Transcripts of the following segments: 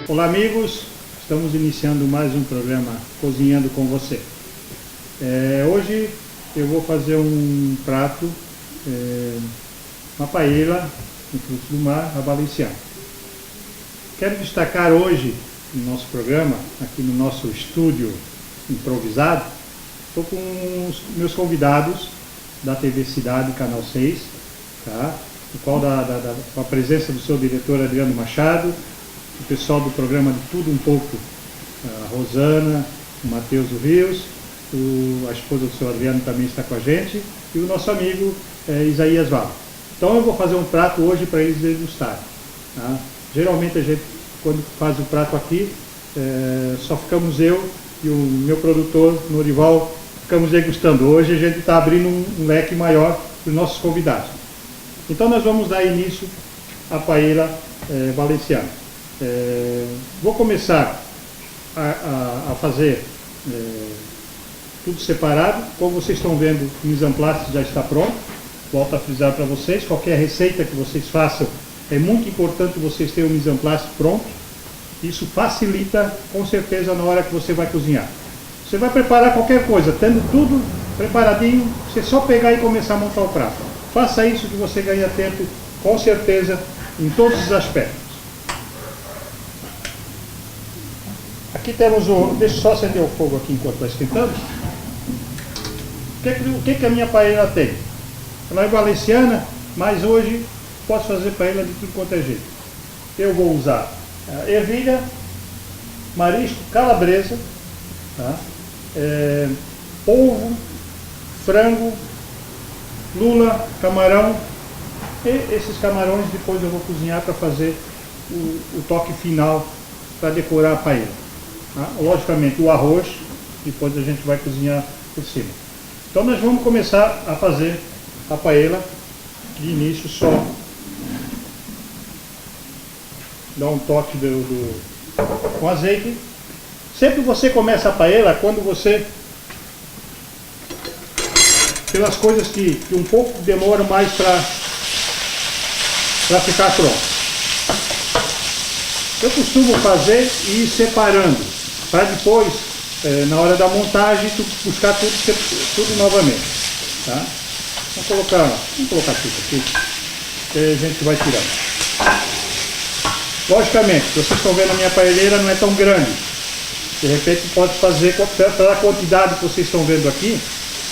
Olá amigos, estamos iniciando mais um programa Cozinhando com Você. Hoje eu vou fazer um prato, uma paella com frutos do mar à valenciana. Quero destacar hoje no nosso programa, aqui no nosso estúdio improvisado, estou com os meus convidados da TV Cidade, Canal 6, tá? Com a presença do seu diretor Adriano Machado, o pessoal do programa de Tudo Um Pouco, a Rosana, o Matheus Rios, a esposa do seu Adriano também está com a gente, e o nosso amigo Isaías Val. Então eu vou fazer um prato hoje para eles degustarem. Tá? Geralmente a gente, quando faz o prato aqui, só ficamos eu e o meu produtor, Norival, ficamos degustando. Hoje a gente está abrindo um leque maior para os nossos convidados. Então nós vamos dar início à paella valenciana. Vou começar a fazer tudo separado. Como vocês estão vendo, o mise en place já está pronto. Volto a frisar para vocês, qualquer receita que vocês façam, é muito importante vocês terem o mise en place pronto. Isso facilita com certeza na hora que você vai cozinhar. Você vai preparar qualquer coisa, tendo tudo preparadinho, você só pegar e começar a montar o prato. Faça isso que você ganha tempo com certeza em todos os aspectos. Aqui temos deixa eu só acender o fogo aqui enquanto está esquentando. O que a minha paella tem? Ela é valenciana, mas hoje posso fazer paella de tudo quanto é jeito. Eu vou usar ervilha, marisco, calabresa, tá? Polvo, frango, lula, camarão. E esses camarões depois eu vou cozinhar para fazer o toque final para decorar a paella. Logicamente o arroz, depois a gente vai cozinhar por cima. Então nós vamos começar a fazer a paella. De início só dar um toque com azeite. Sempre você começa a paella quando você, pelas coisas que um pouco demoram mais para ficar pronto. Eu costumo fazer e ir separando, para depois, na hora da montagem, buscar tudo novamente. Tá? Vamos colocar tudo aqui, que a gente vai tirando. Logicamente, vocês estão vendo a minha paelleira não é tão grande. De repente pode fazer, pela quantidade que vocês estão vendo aqui,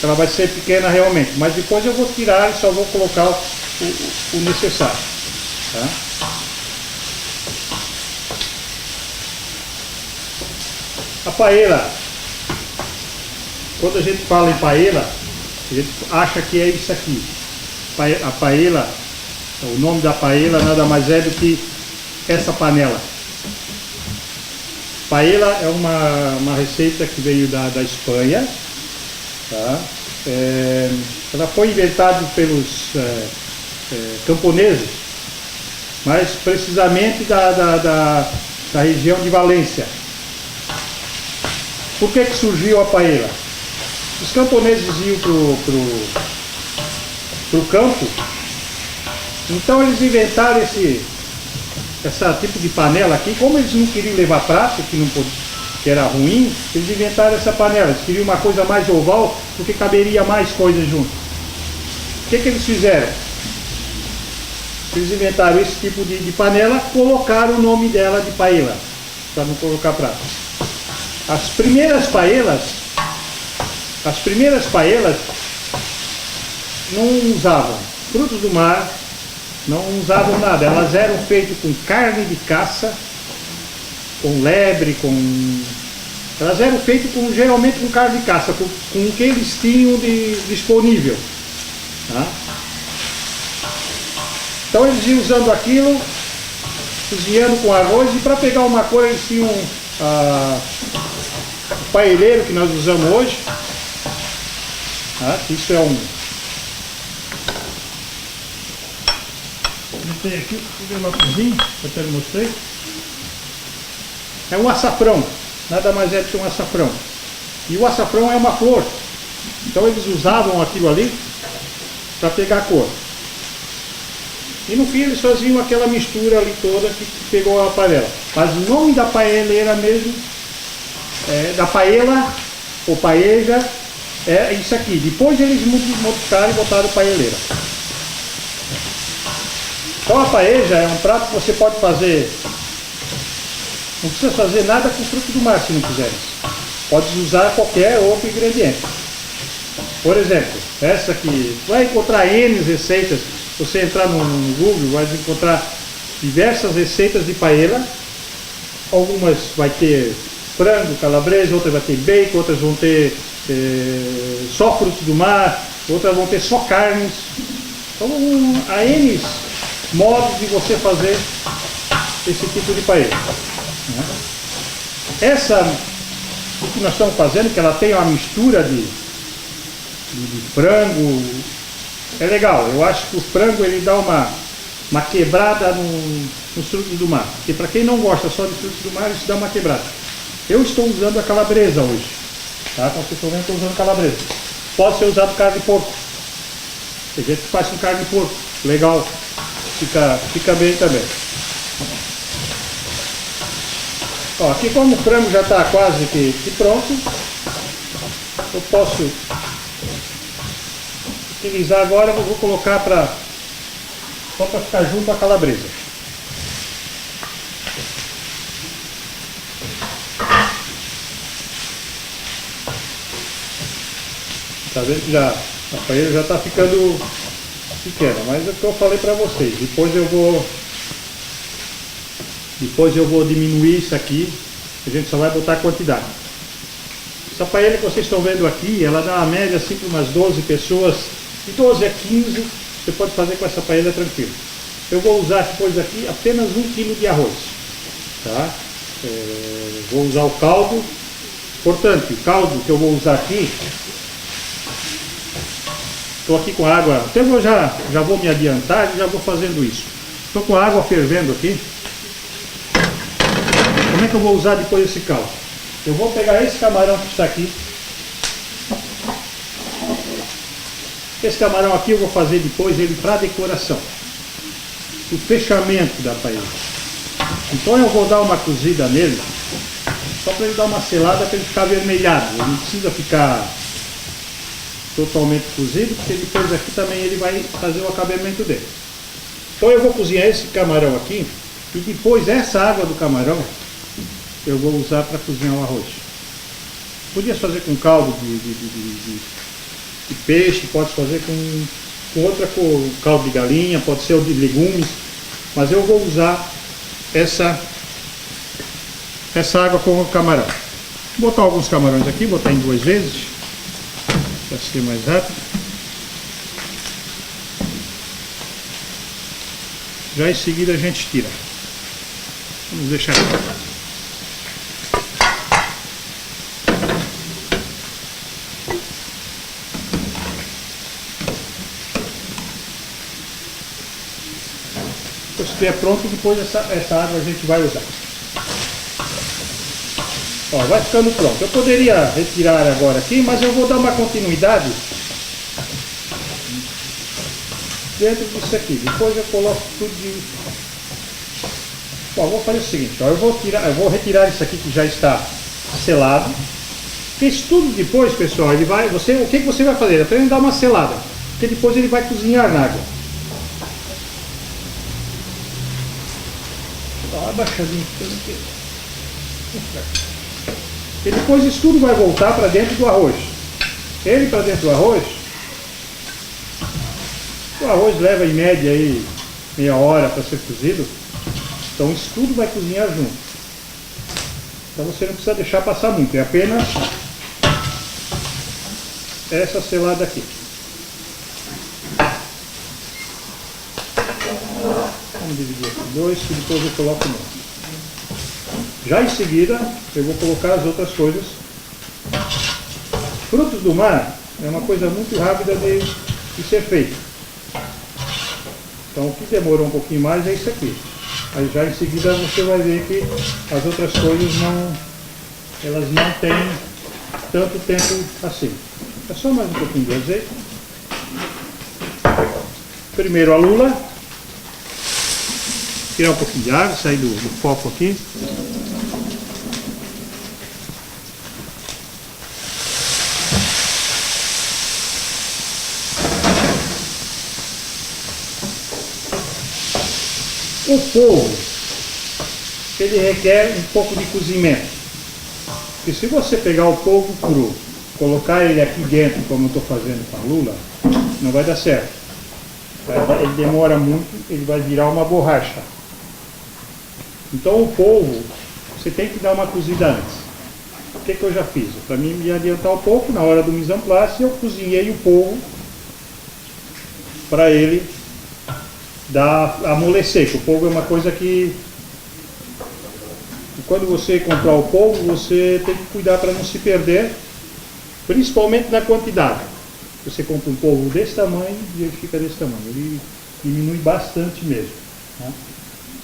ela vai ser pequena realmente. Mas depois eu vou tirar e só vou colocar o necessário. Tá? A paella, quando a gente fala em paella, a gente acha que é isso aqui. A paella, o nome da paella nada mais é do que essa panela. Paella é uma receita que veio da Espanha. Tá? Ela foi inventada pelos camponeses, mas precisamente da região de Valência. Por que surgiu a paella? Os camponeses iam pro campo, então eles inventaram esse tipo de panela aqui. Como eles não queriam levar prato, que era ruim, eles inventaram essa panela. Eles queriam uma coisa mais oval, porque caberia mais coisas junto. O que eles fizeram? Eles inventaram esse tipo de panela, colocaram o nome dela de paella, para não colocar prato. As primeiras paellas não usavam frutos do mar, não usavam nada. Elas eram feitas com carne de caça, com lebre, elas eram feitas geralmente com carne de caça, com o que eles tinham disponível. Tá? Então eles iam usando aquilo cozinhando com arroz, e para pegar uma cor eles tinham o paelleiro que nós usamos hoje. Isso é um... Eu tenho aqui uma cozinha, eu até mostrei. É um açafrão, nada mais é do que um açafrão. E o açafrão é uma flor. Então eles usavam aquilo ali para pegar cor. E no fim eles faziam aquela mistura ali toda que pegou a panela. Mas o nome da paelleira mesmo, da paella ou paella, é isso aqui. Depois eles modificaram e botaram paelleira. Então a paella é um prato que você pode fazer. Não precisa fazer nada com fruto do mar se não quiser. Pode usar qualquer outro ingrediente. Por exemplo, essa aqui, vai encontrar N receitas. Se você entrar no Google, vai encontrar diversas receitas de paella. Algumas vai ter frango, calabresa, outras vai ter bacon, outras vão ter só frutos do mar, outras vão ter só carnes. Então há N modos de você fazer esse tipo de paella. Essa, o que nós estamos fazendo, que ela tem uma mistura de frango, é legal. Eu acho que o frango ele dá uma quebrada nos frutos do mar. Porque para quem não gosta só de frutos do mar, isso dá uma quebrada. Eu estou usando a calabresa hoje. Tá? Como vocês estão vendo, estou usando calabresa. Pode ser usado carne de porco. Tem gente que faz com carne de porco. Legal. Fica bem também. Ó, aqui como o frango já está quase que pronto, eu posso utilizar agora, eu vou colocar só para ficar junto à calabresa. Tá vendo que a paella já está ficando pequena, mas é o que eu falei para vocês. Depois eu vou diminuir isso aqui, a gente só vai botar a quantidade. Essa paella que vocês estão vendo aqui, ela dá uma média assim para umas 12 pessoas, de 12 a 15, você pode fazer com essa paella tranquilo. Eu vou usar depois aqui apenas 1 kg de arroz. Tá? Vou usar o caldo, portanto, o caldo que eu vou usar aqui, estou aqui com a água, até já vou me adiantar e já vou fazendo isso. Estou com a água fervendo aqui. Como é que eu vou usar depois esse caldo? Eu vou pegar esse camarão que está aqui. Esse camarão aqui eu vou fazer depois ele para decoração. O fechamento da paella. Então eu vou dar uma cozida nele, só para ele dar uma selada, para ele ficar avermelhado. Ele não precisa ficar totalmente cozido, porque depois aqui também ele vai fazer o acabamento dele. Então eu vou cozinhar esse camarão aqui, e depois essa água do camarão eu vou usar para cozinhar o arroz. Podia fazer com caldo de peixe, pode fazer com outra cor, caldo de galinha, pode ser o de legumes, mas eu vou usar essa água com o camarão. Vou botar alguns camarões aqui, botar em 2 vezes, para ser mais rápido. Já em seguida a gente tira. Vamos deixar aqui. Se estiver pronto, depois essa água a gente vai usar. Ó, vai ficando pronto. Eu poderia retirar agora aqui, mas eu vou dar uma continuidade dentro disso aqui. Depois eu coloco tudo de... Bom, vou fazer o seguinte, ó, eu vou retirar isso aqui que já está selado. Porque isso tudo depois, pessoal, o que você vai fazer? Apenas dar uma selada, porque depois ele vai cozinhar na água. Ó, abaixadinho aqui. E depois isso tudo vai voltar para dentro do arroz. Ele para dentro do arroz, o arroz leva em média aí meia hora para ser cozido. Então isso tudo vai cozinhar junto. Então você não precisa deixar passar muito, é apenas essa selada aqui. Vamos Vamos dividir aqui dois, que depois eu coloco no. Já em seguida, eu vou colocar as outras coisas. Frutos do mar é uma coisa muito rápida de ser feita. Então, o que demorou um pouquinho mais é isso aqui. Aí já em seguida você vai ver que as outras coisas elas não têm tanto tempo assim. É só mais um pouquinho de azeite. Primeiro a lula. Tirar um pouquinho de água, sair do foco aqui. O polvo, ele requer um pouco de cozimento. Porque se você pegar o polvo cru, colocar ele aqui dentro, como eu estou fazendo com a lula, não vai dar certo. Ele demora muito, ele vai virar uma borracha. Então o polvo, você tem que dar uma cozida antes. O que eu já fiz? Para mim me adiantar um pouco, na hora do mise en place, eu cozinhei o polvo para ele amolecer. O polvo é uma coisa que, quando você comprar o polvo, você tem que cuidar para não se perder, principalmente na quantidade. Você compra um polvo desse tamanho e ele fica desse tamanho, ele diminui bastante mesmo, né?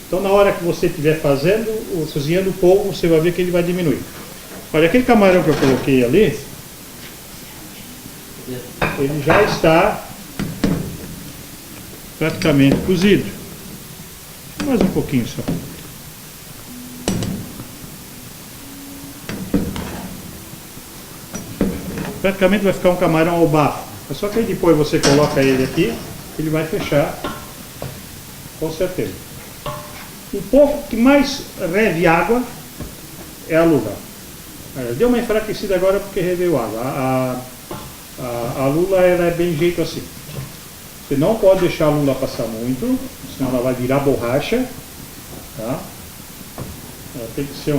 Então na hora que você estiver cozinhando o polvo, você vai ver que ele vai diminuir. Olha, aquele camarão que eu coloquei ali, ele já está praticamente cozido. Mais um pouquinho só. Praticamente vai ficar um camarão ao bafo. É só que aí depois você coloca ele aqui, ele vai fechar, com certeza. O pouco que mais reve água é a lula. Deu uma enfraquecida agora porque reveu água. A lula ela é bem jeito assim. Você não pode deixar a lula passar muito, senão ela vai virar borracha. Tá? Ela tem que ser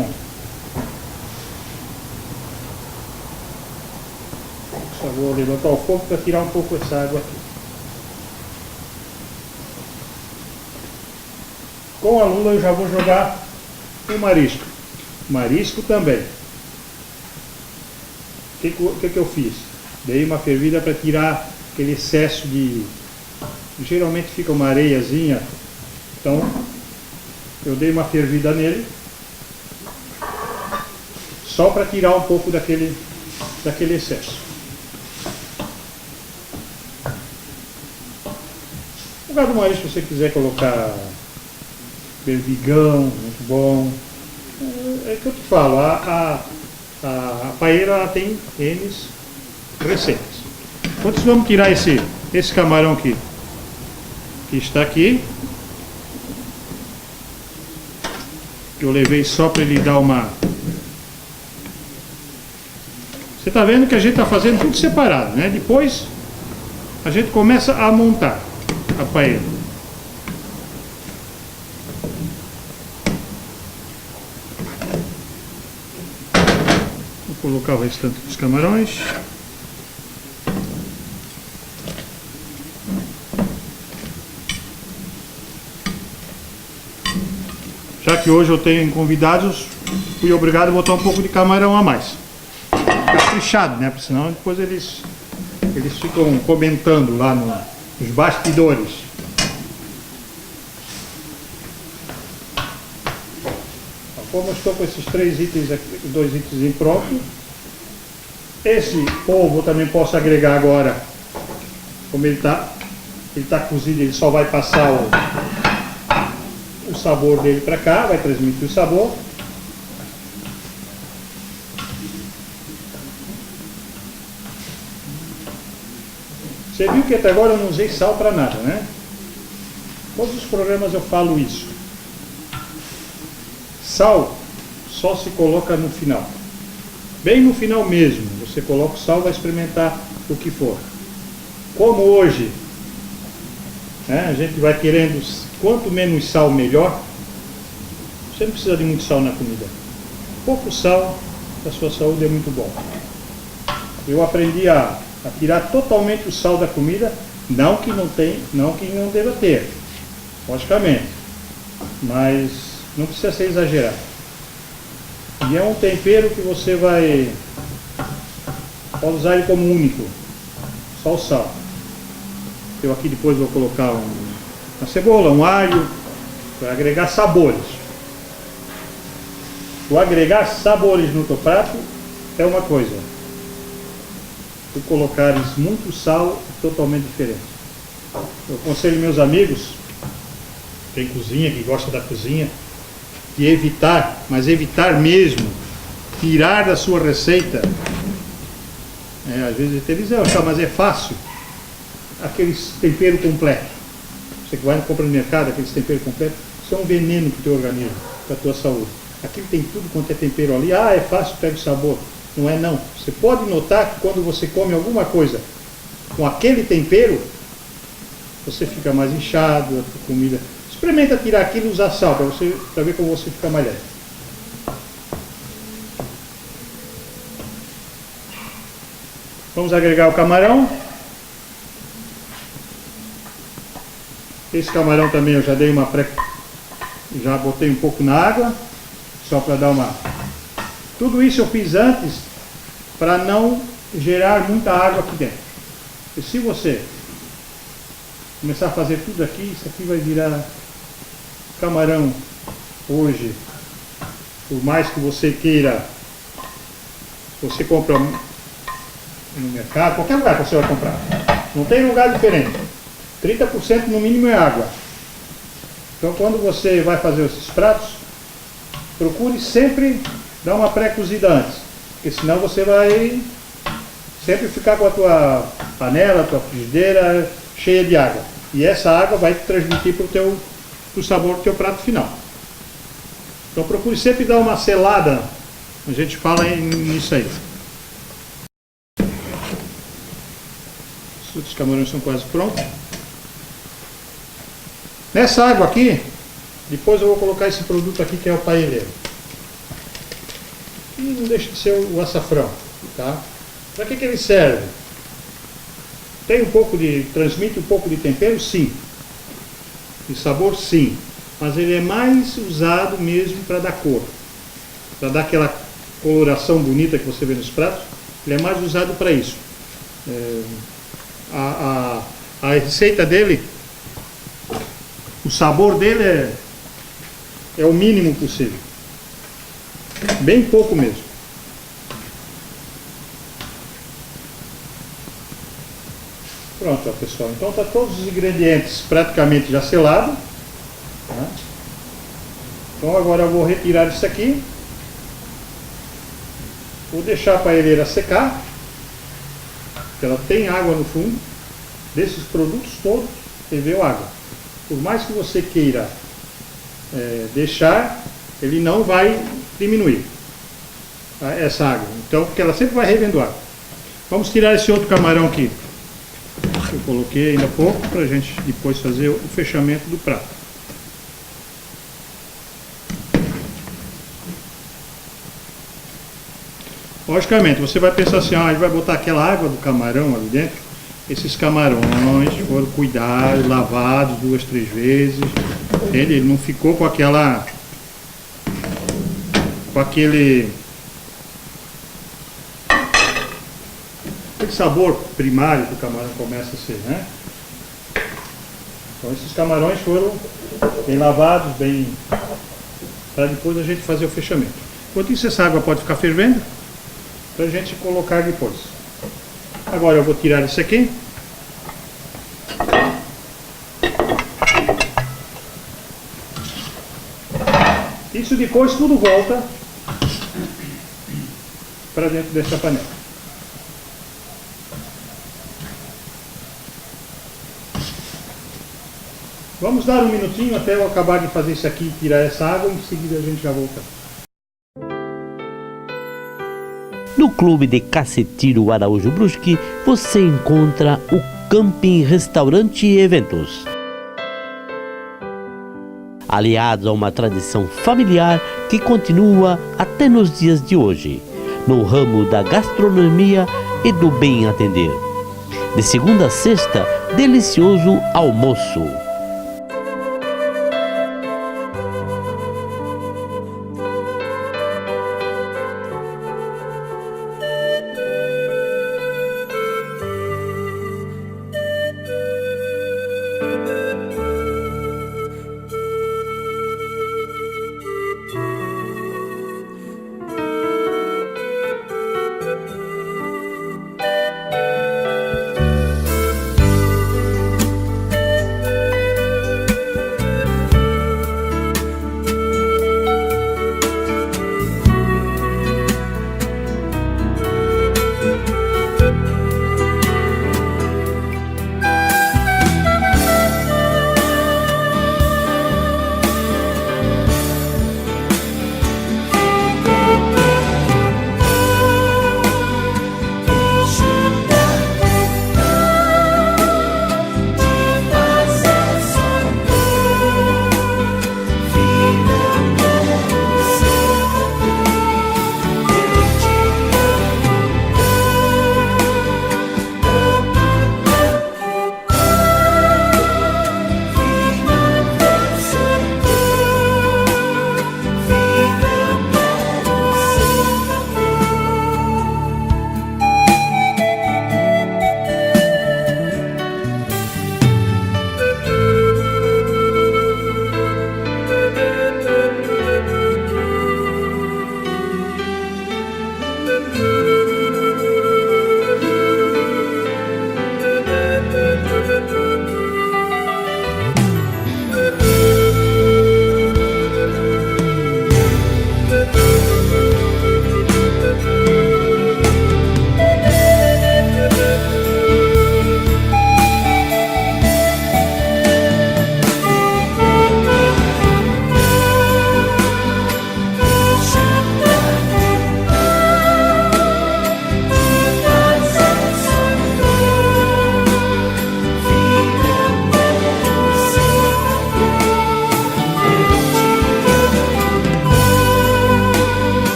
Só vou levantar o fogo para tirar um pouco essa água aqui. Com a lula eu já vou jogar o marisco. Marisco também. O que eu fiz? Dei uma fervida para tirar aquele excesso de... Geralmente fica uma areiazinha. Então eu dei uma fervida nele, só para tirar um pouco daquele excesso. No lugar do marisco, se você quiser colocar berbigão, muito bom. É que eu te falo, a paeira ela tem N receitas. Então vamos tirar esse camarão aqui, que está aqui. Eu levei só para ele dar uma... Você está vendo que a gente está fazendo tudo separado, né? Depois a gente começa a montar a paella. Vou colocar o restante dos camarões. Já que hoje eu tenho convidados, fui obrigado a botar um pouco de camarão a mais. Caprichado, né? Porque senão depois eles ficam comentando lá nos bastidores. Como eu estou com esses 3 itens aqui, 2 itens prontos, esse polvo eu também posso agregar agora. Como ele está cozido, ele só vai passar o sabor dele para cá, vai transmitir o sabor. Você viu que até agora eu não usei sal para nada, né? Todos os programas eu falo isso. Sal só se coloca no final. Bem no final mesmo, você coloca o sal, vai experimentar o que for. Como hoje, né, a gente vai querendo, quanto menos sal melhor. Você não precisa de muito sal na comida. Pouco sal, a sua saúde é muito bom. Eu aprendi a tirar totalmente o sal da comida, não que não deva ter, logicamente. mas não precisa ser exagerado. E é um tempero que você pode usar ele como único, só o sal. Eu aqui depois vou colocar uma cebola, um alho, para agregar sabores. O agregar sabores no teu prato é uma coisa. Se colocares muito sal, é totalmente diferente. Eu aconselho meus amigos, tem cozinha, que gosta da cozinha, de evitar, mas evitar mesmo, tirar da sua receita. Às vezes eles dizem, mas é fácil. Aqueles temperos completos. Você que vai no compra no mercado, aqueles temperos completos, isso é um veneno para o teu organismo, para a tua saúde. Aquilo tem tudo quanto é tempero ali. É fácil, pega o sabor. Não é não. Você pode notar que quando você come alguma coisa com aquele tempero, você fica mais inchado, a tua comida. Experimenta tirar aquilo e usar sal para ver como você fica mais leve. Vamos agregar o camarão. Esse camarão também eu já dei já botei um pouco na água, só para dar uma... Tudo isso eu fiz antes para não gerar muita água aqui dentro. E se você começar a fazer tudo aqui, isso aqui vai virar camarão hoje. Por mais que você queira, você compra no mercado, qualquer lugar que você vai comprar, não tem lugar diferente. 30% no mínimo é água. Então quando você vai fazer esses pratos, procure sempre dar uma pré-cozida antes, porque senão você vai sempre ficar com a tua panela, a tua frigideira cheia de água. E essa água vai te transmitir para o sabor do teu prato final. Então procure sempre dar uma selada, a gente fala nisso aí. Os camarões são quase prontos. Nessa água aqui, depois eu vou colocar esse produto aqui que é o paelleiro. E não deixa de ser o açafrão, tá? Para que ele serve? Transmite um pouco de tempero, sim. De sabor, sim. Mas ele é mais usado mesmo para dar cor. Para dar aquela coloração bonita que você vê nos pratos. Ele é mais usado para isso. A receita dele, o sabor dele é o mínimo possível. Bem pouco mesmo. Pronto, ó, pessoal. Então está todos os ingredientes praticamente já selados. Tá? Então agora eu vou retirar isso aqui. Vou deixar a paelleira secar. Ela tem água no fundo. Desses produtos todos, ferveu água. Por mais que você queira deixar, ele não vai diminuir essa água. Então, porque ela sempre vai revendo água. Vamos tirar esse outro camarão aqui. Eu coloquei ainda há pouco para a gente depois fazer o fechamento do prato. Logicamente, você vai pensar assim, ele vai botar aquela água do camarão ali dentro. Esses camarões foram cuidados, lavados 2, 3 vezes. Ele não ficou com aquele sabor primário que o camarão começa a ser, né? Então esses camarões foram bem lavados, para depois a gente fazer o fechamento. Enquanto isso, essa água pode ficar fervendo para a gente colocar depois. Agora eu vou tirar isso aqui. Isso depois tudo volta para dentro dessa panela. Vamos dar um minutinho até eu acabar de fazer isso aqui e tirar essa água, e em seguida a gente já volta. No Clube de Cacetinho Araújo Brusque, você encontra o Camping Restaurante e Eventos. Aliado a uma tradição familiar que continua até nos dias de hoje, no ramo da gastronomia e do bem atender. De segunda a sexta, delicioso almoço.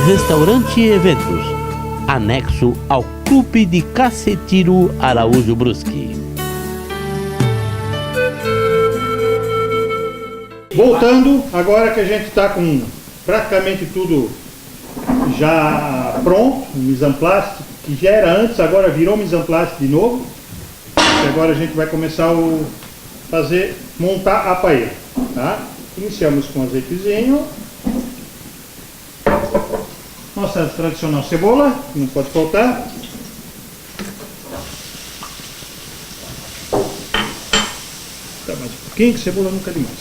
Restaurante e Eventos, anexo ao Clube de Cacetiro Araújo Brusque. Voltando, agora que a gente está com praticamente tudo já pronto, o mise en place, que já era antes, agora virou mise en place de novo. E agora a gente vai começar montar a paella, tá? Iniciamos com azeitezinho, nossa tradicional cebola, que não pode faltar. Tá, mais um pouquinho, que cebola nunca é demais.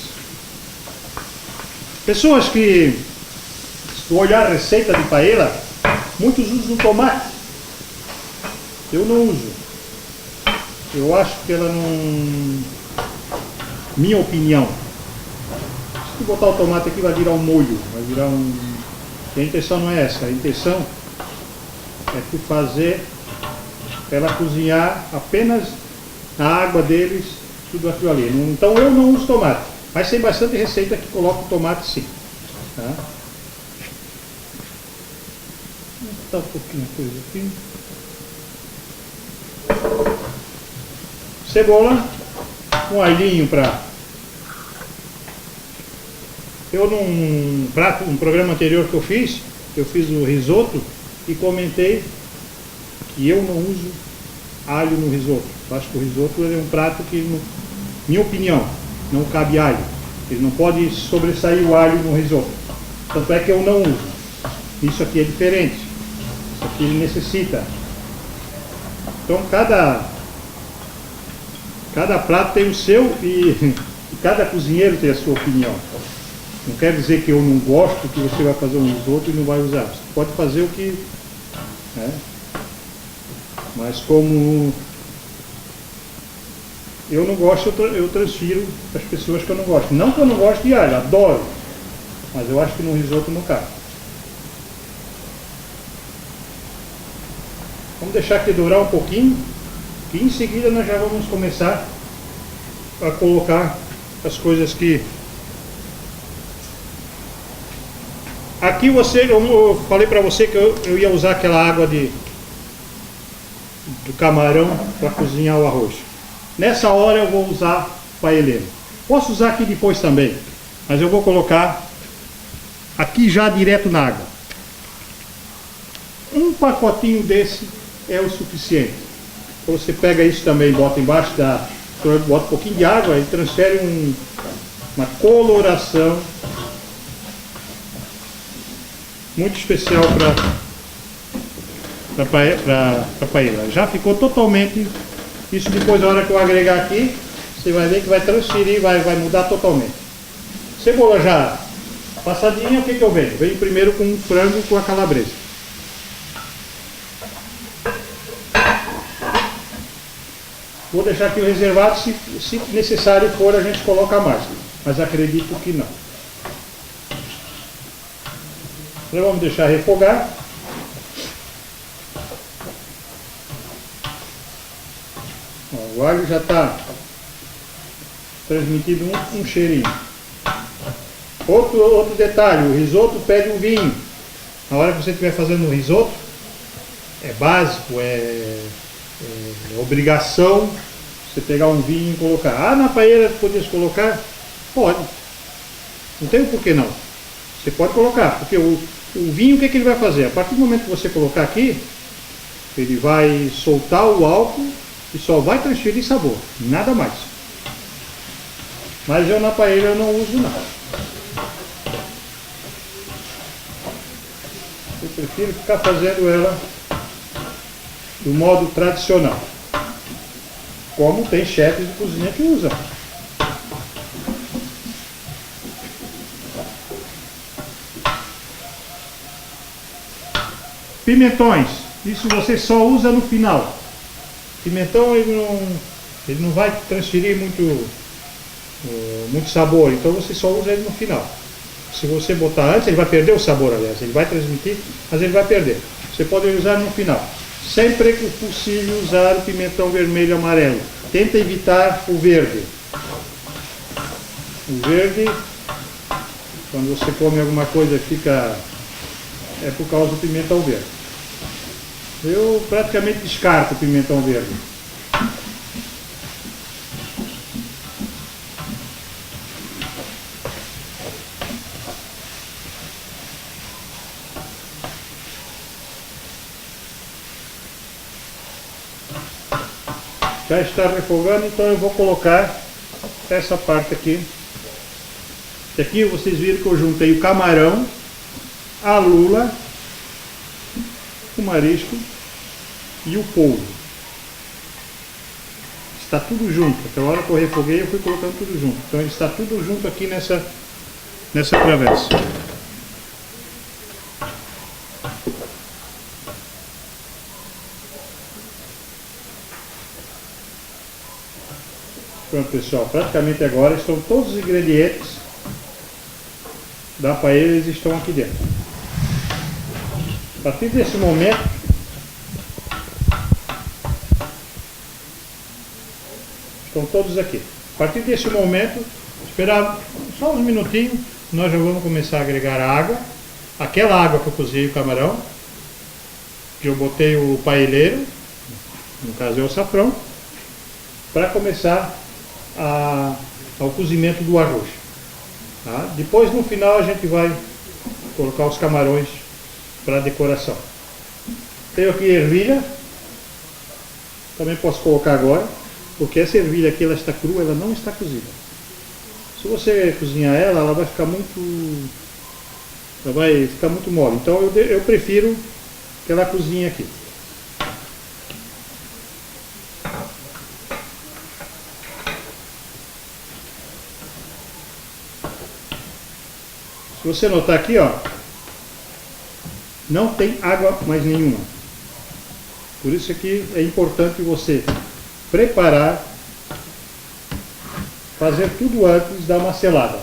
Pessoas que, se olhar a receita de paella, muitos usam tomate. Eu não uso. Eu acho que ela não... Minha opinião. Se botar o tomate aqui vai virar um molho, vai virar um... E a intenção não é essa. A intenção é tu fazer ela cozinhar apenas na água deles, tudo aquilo ali. Então eu não uso tomate. Mas tem bastante receita que coloca o tomate sim. Tá? Vou botar um pouquinho de coisa aqui. Cebola, um alhinho para... Eu num prato, um programa anterior que eu fiz o risoto e comentei que eu não uso alho no risoto. Eu acho que o risoto é um prato que, minha opinião, não cabe alho. Ele não pode sobressair o alho no risoto. Tanto é que eu não uso. Isso aqui é diferente. Isso aqui ele necessita. Então cada prato tem o seu e cada cozinheiro tem a sua opinião. Não quer dizer que eu não gosto, que você vai fazer um risoto e não vai usar. Você pode fazer o que... Né? Mas como eu não gosto, eu transfiro para as pessoas que eu não gosto. Não que eu não gosto de alho, adoro. Mas eu acho que no risoto não cabe. Vamos deixar aqui dourar um pouquinho. E em seguida nós já vamos começar a colocar as coisas que... Aqui eu falei para você que eu ia usar aquela água do camarão para cozinhar o arroz. Nessa hora eu vou usar paelleiro. Posso usar aqui depois também, mas eu vou colocar aqui já direto na água. Um pacotinho desse é o suficiente. Então você pega isso também, bota embaixo bota um pouquinho de água e transfere uma coloração muito especial para paella. Já ficou totalmente. Isso depois, na hora que eu agregar aqui, você vai ver que vai transferir, vai mudar totalmente. Cebola já passadinha, o que eu venho? Venho primeiro com o frango com a calabresa. Vou deixar aqui o reservado, se necessário for a gente coloca mais, mas acredito que não. Então vamos deixar refogar. Ó, o alho já está transmitindo um cheirinho. Outro detalhe, o risoto pede um vinho. Na hora que você estiver fazendo o risoto, é básico, é obrigação você pegar um vinho e colocar. Ah, na paella podia colocar? Pode. Não tem por que não. Você pode colocar, porque o vinho o que ele vai fazer? A partir do momento que você colocar aqui, ele vai soltar o álcool e só vai transferir sabor, nada mais. Mas eu na paella eu não uso nada. Eu prefiro ficar fazendo ela do modo tradicional, como tem chefes de cozinha que usam. Pimentões, isso você só usa no final. Pimentão ele não vai transferir muito sabor, então você só usa ele no final. Se você botar antes, ele vai perder o sabor, aliás, ele vai transmitir, mas ele vai perder. Você pode usar no final. Sempre que possível usar o pimentão vermelho e amarelo. Tenta evitar o verde. O verde, quando você come alguma coisa, fica é por causa do pimentão verde. Eu praticamente descarto o pimentão verde. Já está refogando, então eu vou colocar essa parte aqui. E aqui vocês viram que eu juntei o camarão, a lula, o marisco e o polvo. Está tudo junto. Até a hora que eu refoguei, eu fui colocando tudo junto. Então ele está tudo junto aqui nessa travessa. Pronto, pessoal, praticamente agora estão todos os ingredientes da paella, eles estão aqui dentro. A partir desse momento, estão todos aqui. A partir desse momento, esperar só uns minutinhos, nós já vamos começar a agregar a água. Aquela água que eu cozinhei o camarão, que eu botei o paelleiro, no caso é o açafrão, para começar ao cozimento do arroz. Tá? Depois, no final, a gente vai colocar os camarões para decoração. Tenho aqui ervilha, também posso colocar agora, porque essa ervilha aqui ela está crua, ela não está cozida. Se você cozinhar ela, ela vai ficar muito mole. Então eu prefiro que ela cozinhe aqui. Se você notar aqui, ó, não tem água mais nenhuma. Por isso que é importante você preparar, fazer tudo antes da uma selada.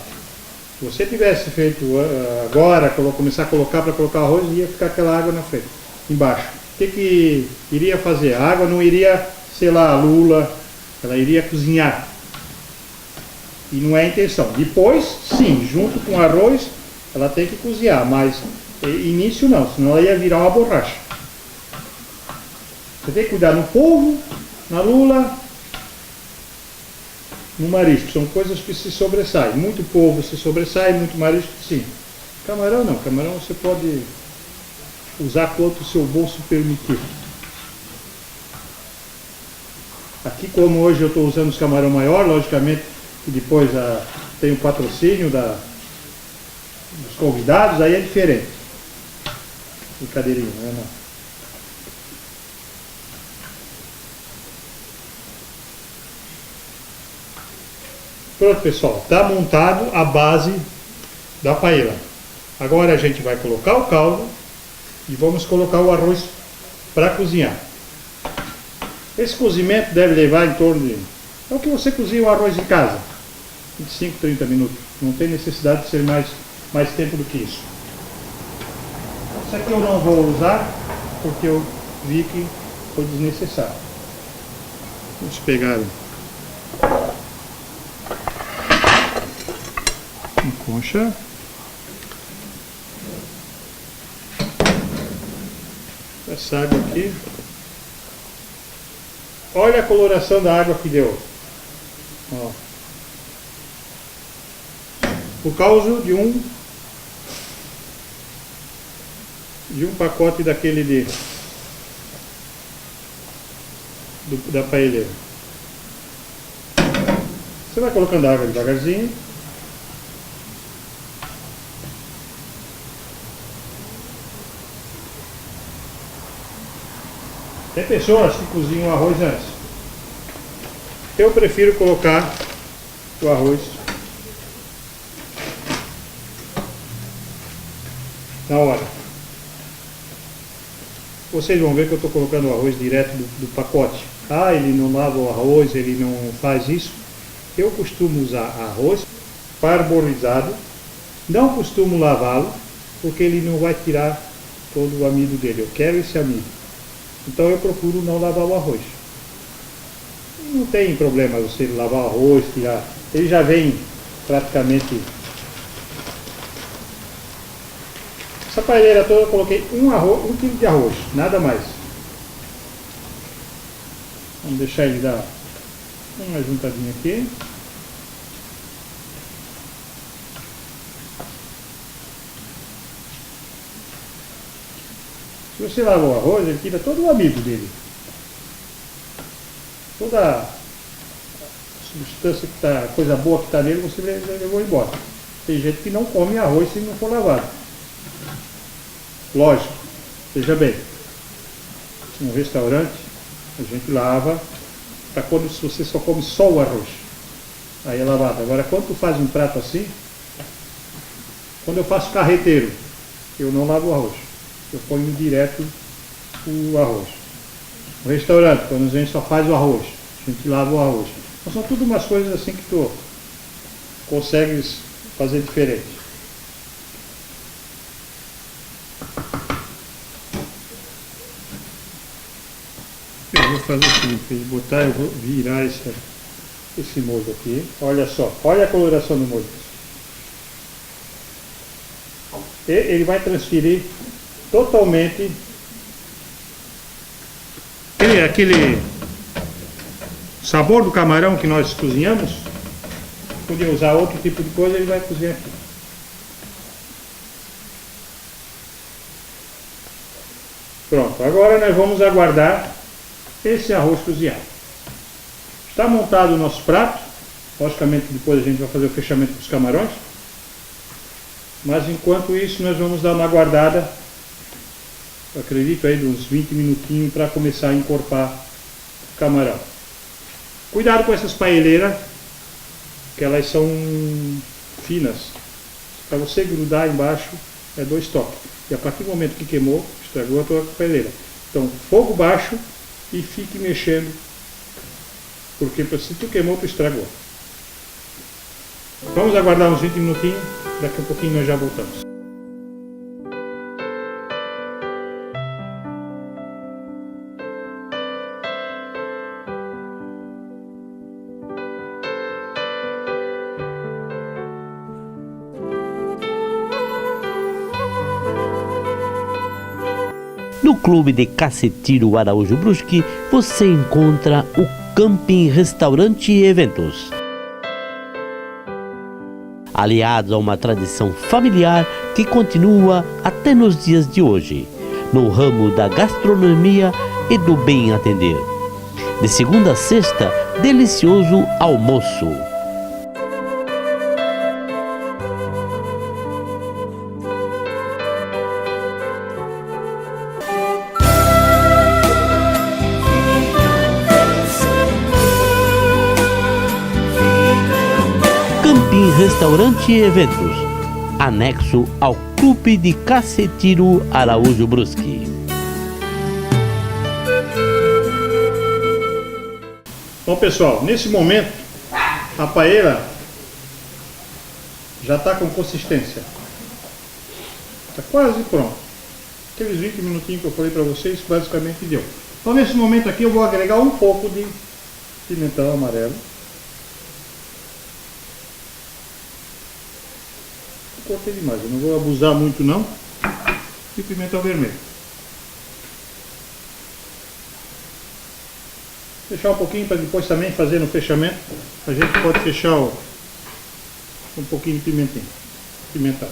Se você tivesse feito agora, começar a colocar para colocar arroz, ia ficar aquela água na frente, embaixo. O que iria fazer? A água não iria selar a lula, ela iria cozinhar. E não é a intenção. Depois, sim, junto com o arroz, ela tem que cozinhar, mas início não, senão ela ia virar uma borracha. Você tem que cuidar no polvo, na lula, no marisco. São coisas que se sobressaem. Muito polvo se sobressai, muito marisco sim. Camarão não, camarão você pode usar quanto o seu bolso permitir. Aqui, como hoje eu estou usando os camarão maior, logicamente que depois tem o patrocínio dos convidados, aí é diferente. Brincadeirinha, não é não? Pronto, pessoal, está montado a base da paella. Agora a gente vai colocar o caldo e vamos colocar o arroz para cozinhar. Esse cozimento deve levar em torno de... É o que você cozinha o arroz em casa, 25, 30 minutos. Não tem necessidade de ser mais tempo do que isso. Isso aqui eu não vou usar porque eu vi que foi desnecessário. Vamos pegar uma concha. Essa água aqui. Olha a coloração da água que deu. Ó. Por causa de um pacote daquele da paella. Você vai colocando água devagarzinho. Tem pessoas que cozinham arroz antes. Eu prefiro colocar o arroz na hora. Vocês vão ver que eu estou colocando o arroz direto do pacote. Ah, ele não lava o arroz, ele não faz isso. Eu costumo usar arroz parboilizado. Não costumo lavá-lo, porque ele não vai tirar todo o amido dele. Eu quero esse amido. Então eu procuro não lavar o arroz. Não tem problema você lavar o arroz, tirar. Ele já vem praticamente Essa paelleira toda eu coloquei 1 quilo de arroz, nada mais. Vamos deixar ele dar uma juntadinha aqui. Se você lavar o arroz, ele tira todo o amido dele. Toda a substância que está, coisa boa que está nele, você levou embora. Tem gente que não come arroz se não for lavado. Lógico, veja bem, no restaurante a gente lava para quando você só come só o arroz. Aí é lavado. Agora quando tu faz um prato assim, quando eu faço carreteiro, eu não lavo o arroz. Eu ponho direto o arroz. No restaurante, quando a gente só faz o arroz, a gente lava o arroz. Então são tudo umas coisas assim que tu consegues fazer diferente. Eu vou fazer o seguinte, eu vou virar esse molho aqui. Olha só, olha a coloração do molho. E ele vai transferir totalmente aquele sabor do camarão que nós cozinhamos. Podia usar outro tipo de coisa, ele vai cozinhar aqui. Pronto, agora nós vamos aguardar esse arroz cozinhar. Está montado o nosso prato. Logicamente depois a gente vai fazer o fechamento dos camarões. Mas enquanto isso nós vamos dar uma guardada, eu acredito aí de uns 20 minutinhos para começar a encorpar o camarão. Cuidado com essas paelleiras, que elas são finas. Para você grudar embaixo é 2 toques. E a partir do momento que queimou, estragou a tua paelleira. Então fogo baixo e fique mexendo, porque se tu queimou, tu estragou. Vamos aguardar uns 20 minutinhos, daqui a pouquinho nós já voltamos. No Clube de Cacetiro Araújo Brusque, você encontra o Camping Restaurante e Eventos. Aliado a uma tradição familiar que continua até nos dias de hoje, no ramo da gastronomia e do bem atender. De segunda a sexta, delicioso almoço. Camping Restaurante e Eventos, anexo ao Clube de Cacetiro Araújo Brusque. Bom pessoal, nesse momento a paella já está com consistência. Está quase pronto. Aqueles 20 minutinhos que eu falei para vocês basicamente deu. Então nesse momento aqui eu vou agregar um pouco de pimentão amarelo. Cortei demais, eu não vou abusar muito não. E pimentão vermelho. Fechar um pouquinho para depois também fazer no fechamento. A gente pode fechar um pouquinho de pimentão.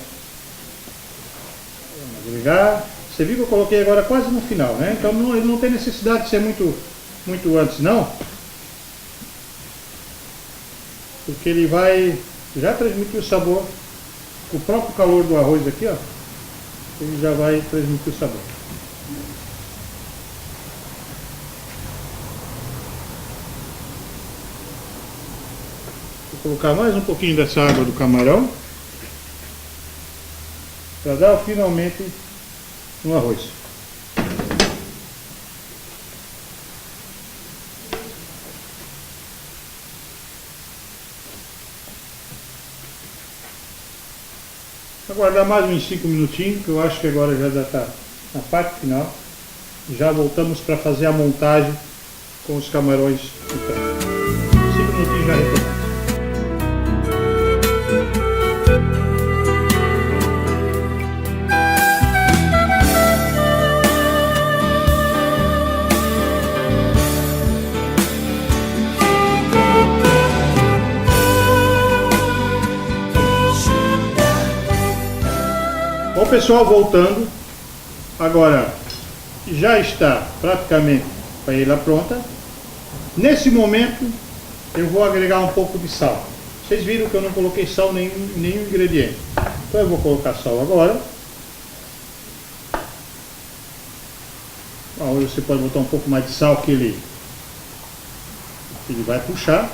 Vamos agregar. Você viu que eu coloquei agora quase no final, né? Então ele não tem necessidade de ser muito antes não. Porque ele vai já transmitir o sabor. O próprio calor do arroz aqui, ó, ele já vai transmitir o sabor. Vou colocar mais um pouquinho dessa água do camarão para dar finalmente no arroz. Aguardar mais uns 5 minutinhos, que eu acho que agora já está na parte final. Já voltamos para fazer a montagem com os camarões no prato. 5 minutinhos já retornamos. pessoal, voltando, agora já está praticamente a paella pronta. Nesse momento eu vou agregar um pouco de sal. Vocês viram que eu não coloquei sal em nenhum ingrediente. Então eu vou colocar sal agora. Hoje você pode botar um pouco mais de sal que ele vai puxar.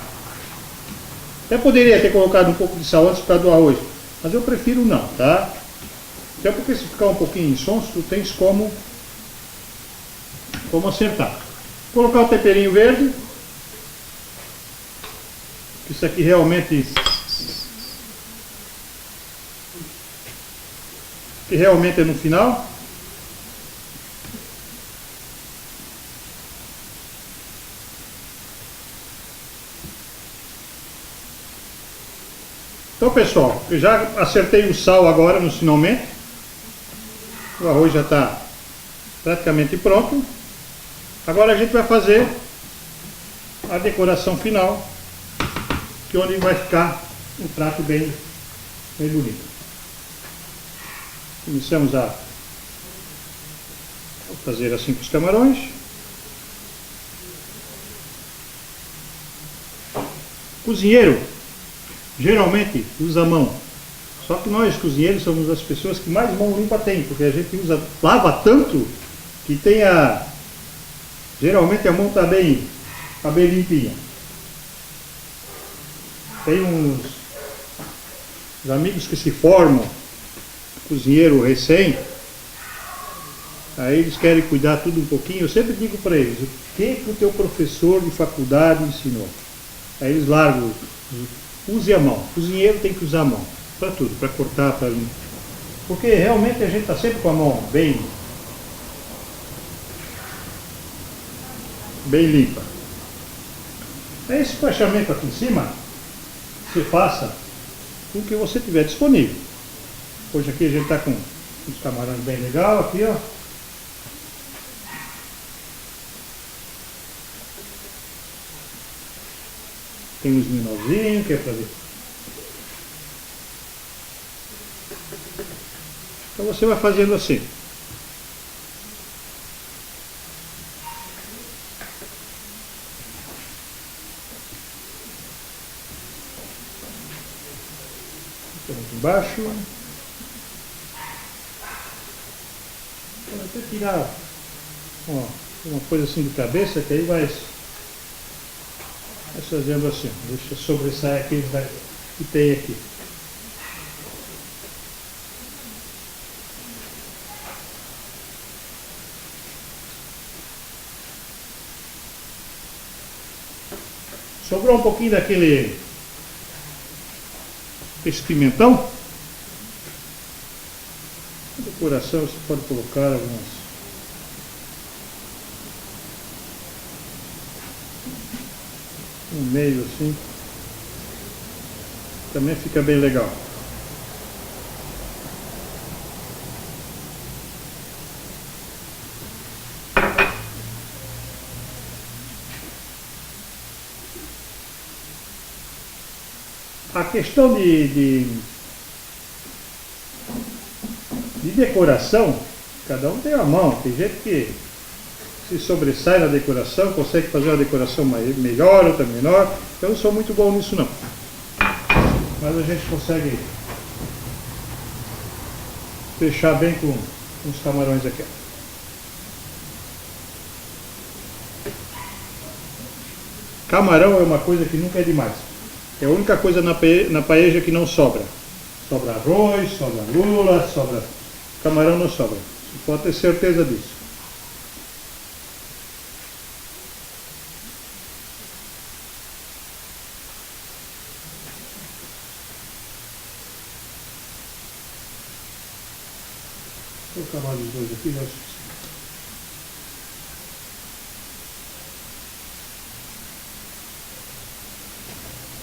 Até poderia ter colocado um pouco de sal antes para do arroz, mas eu prefiro não, tá? Até porque se ficar um pouquinho insonso, tu tens como acertar. Vou colocar o temperinho verde. Isso aqui realmente é no final. Então, pessoal, eu já acertei o sal agora no finalmente. O arroz já está praticamente pronto. Agora a gente vai fazer a decoração final, que é onde vai ficar um prato bem bonito. Começamos a fazer assim com os camarões. Cozinheiro geralmente usa a mão, só que nós cozinheiros somos as pessoas que mais mão limpa tem, porque a gente lava tanto que geralmente a mão está bem limpinha. Tem uns amigos que se formam cozinheiro recém, aí eles querem cuidar tudo um pouquinho. Eu sempre digo para eles, o que o teu professor de faculdade ensinou? Aí eles largam. Use a mão. Cozinheiro tem que usar a mão para tudo, para cortar, para limpar. Porque realmente a gente está sempre com a mão bem limpa. Esse fechamento aqui em cima você faça com o que você tiver disponível. Hoje aqui a gente está com uns camarões bem legal aqui, ó. Tem uns menorzinhos que é para ver. Então você vai fazendo assim. Ficamos embaixo. Vou até tirar uma coisa assim de cabeça, que aí vai fazendo assim, deixa sobressair aqui que tem aqui. Sobrou um pouquinho desse pimentão. Na decoração você pode colocar algumas no meio assim, também fica bem legal. A questão de decoração, cada um tem a mão. Tem gente que se sobressai na decoração, consegue fazer uma decoração melhor, outra menor. Eu não sou muito bom nisso não, mas a gente consegue fechar bem com os camarões aqui. Camarão é uma coisa que nunca é demais. É a única coisa na paella que não sobra. Sobra arroz, sobra lula, sobra... Camarão não sobra. Você pode ter certeza disso. Vou colocar mais os dois aqui, já é suficiente.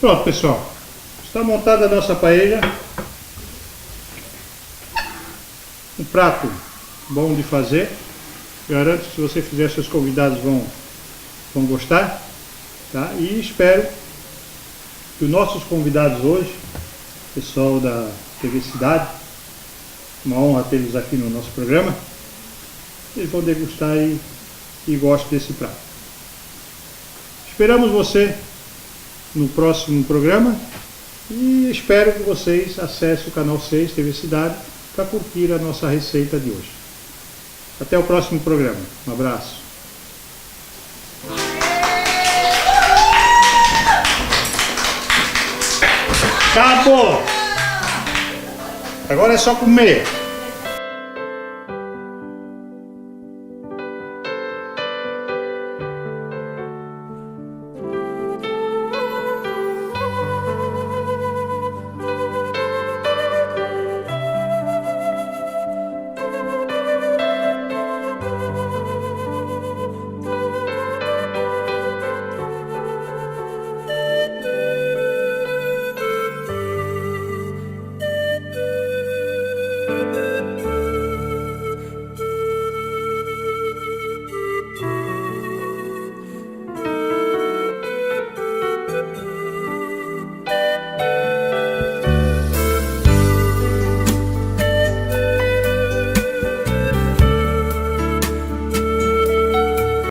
Pronto, pessoal. Está montada a nossa paella. Um prato bom de fazer. Garanto que se você fizer, seus convidados vão gostar. Tá? E espero que os nossos convidados hoje, pessoal da TV Cidade, uma honra tê-los aqui no nosso programa. Eles vão degustar e gostam desse prato. Esperamos você no próximo programa e espero que vocês acessem o canal 6 TV Cidade para curtir a nossa receita de hoje. Até o próximo programa. Um abraço. Acabou! Agora é só comer.